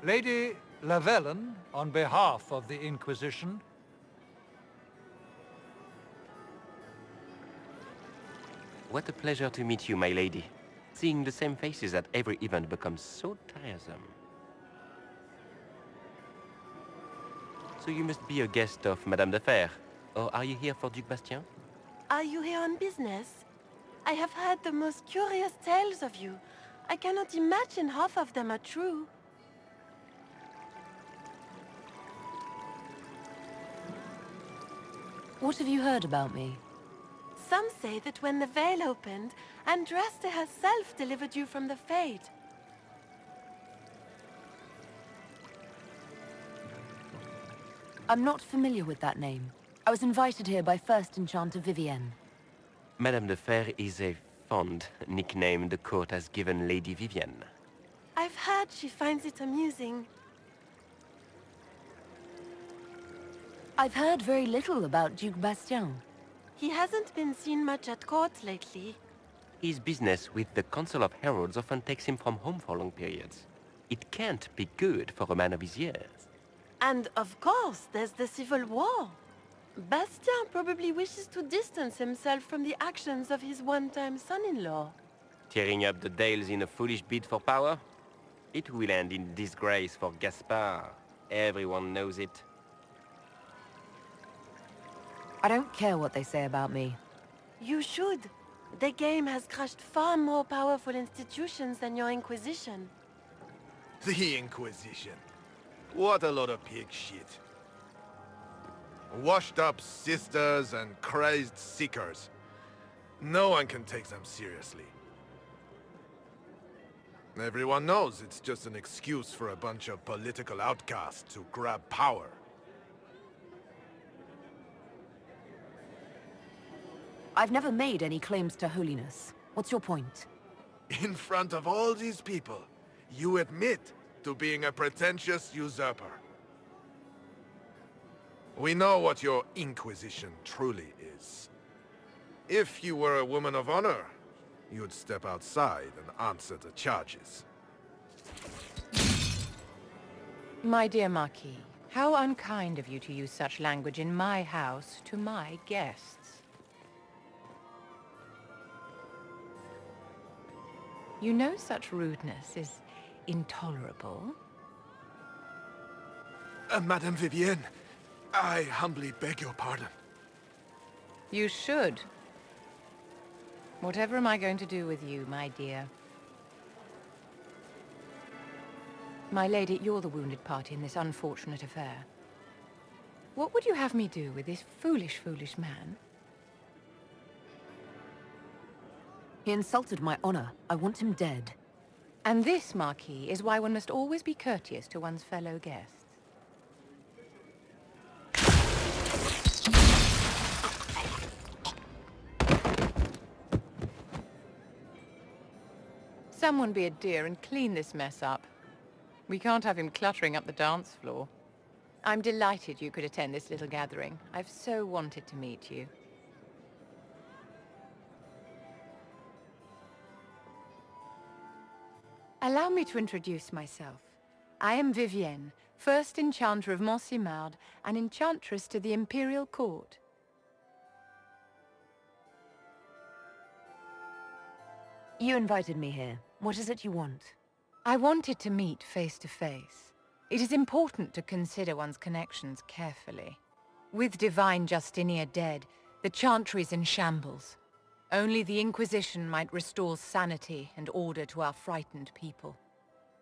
Lady Lavellen, on behalf of the Inquisition. What a pleasure to meet you, my lady. Seeing the same faces at every event becomes so tiresome. So you must be a guest of Madame de Fer, or are you here for Duc Bastien? Are you here on business? I have heard the most curious tales of you. I cannot imagine half of them are true. What have you heard about me? Some say that when the veil opened, Andraste herself delivered you from the Fate. I'm not familiar with that name. I was invited here by first Enchanter Vivienne. Madame de Fer is a fond nickname the court has given Lady Vivienne. I've heard she finds it amusing. I've heard very little about Duc Bastien. He hasn't been seen much at court lately. His business with the Council of Heralds often takes him from home for long periods. It can't be good for a man of his years. And of course, there's the civil war. Bastien probably wishes to distance himself from the actions of his one-time son-in-law. Tearing up the Dales in a foolish bid for power? It will end in disgrace for Gaspard. Everyone knows it. I don't care what they say about me. You should. The game has crushed far more powerful institutions than your Inquisition. The Inquisition. What a lot of pig shit. Washed-up sisters and crazed seekers. No one can take them seriously. Everyone knows it's just an excuse for a bunch of political outcasts to grab power. I've never made any claims to holiness. What's your point? In front of all these people, you admit to being a pretentious usurper. We know what your Inquisition truly is. If you were a woman of honor, you'd step outside and answer the charges. My dear Marquis, how unkind of you to use such language in my house to my guests. You know such rudeness is intolerable. Madame Vivienne, I humbly beg your pardon. You should. Whatever am I going to do with you, my dear? My lady, you're the wounded party in this unfortunate affair. What would you have me do with this foolish, foolish man? He insulted my honor. I want him dead. And this, Marquis, is why one must always be courteous to one's fellow guests. Someone be a dear and clean this mess up. We can't have him cluttering up the dance floor. I'm delighted you could attend this little gathering. I've so wanted to meet you. Allow me to introduce myself. I am Vivienne, first Enchanter of Montsimard and Enchantress to the Imperial Court. You invited me here. What is it you want? I wanted to meet face to face. It is important to consider one's connections carefully. With Divine Justinia dead, the Chantry is in shambles. Only the Inquisition might restore sanity and order to our frightened people.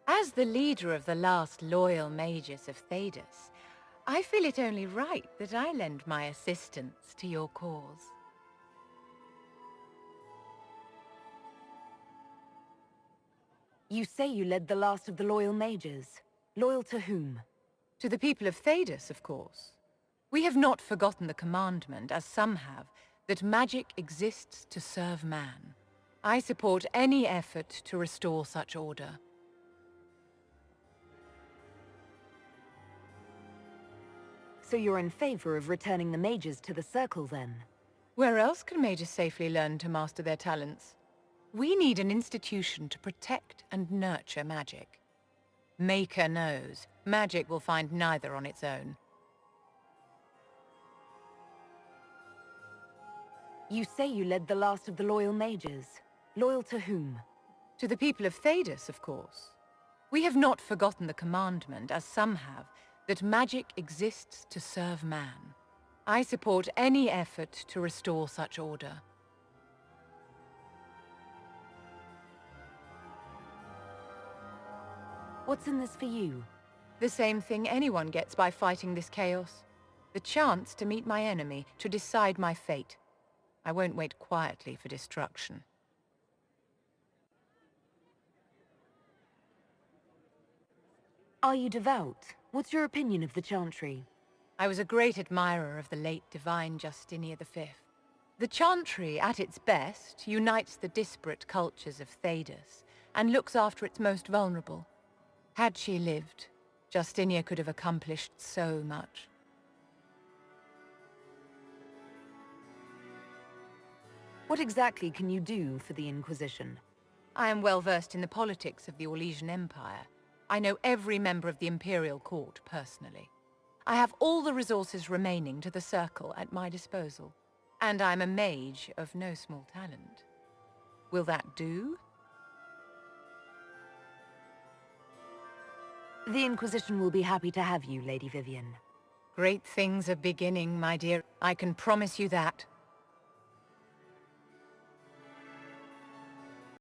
As the leader of the last loyal mages of Thedas, I feel it only right that I lend my assistance to your cause. You say you led the last of the loyal mages. Loyal to whom? To the people of Thedas, of course. We have not forgotten the commandment, as some have, that magic exists to serve man. I support any effort to restore such order. So you're in favor of returning the mages to the Circle, then? Where else can mages safely learn to master their talents? We need an institution to protect and nurture magic. Maker knows. Magic will find neither on its own. You say you led the last of the loyal mages. Loyal to whom? To the people of Thedas, of course. We have not forgotten the commandment, as some have, that magic exists to serve man. I support any effort to restore such order. What's in this for you? The same thing anyone gets by fighting this chaos. The chance to meet my enemy, to decide my fate. I won't wait quietly for destruction. Are you devout? What's your opinion of the Chantry? I was a great admirer of the late divine Justinia V. The Chantry, at its best, unites the disparate cultures of Thedas and looks after its most vulnerable. Had she lived, Justinia could have accomplished so much. What exactly can you do for the Inquisition? I am well versed in the politics of the Orlesian Empire. I know every member of the Imperial court personally. I have all the resources remaining to the Circle at my disposal. And I'm a mage of no small talent. Will that do? The Inquisition will be happy to have you, Lady Vivienne. Great things are beginning, my dear. I can promise you that.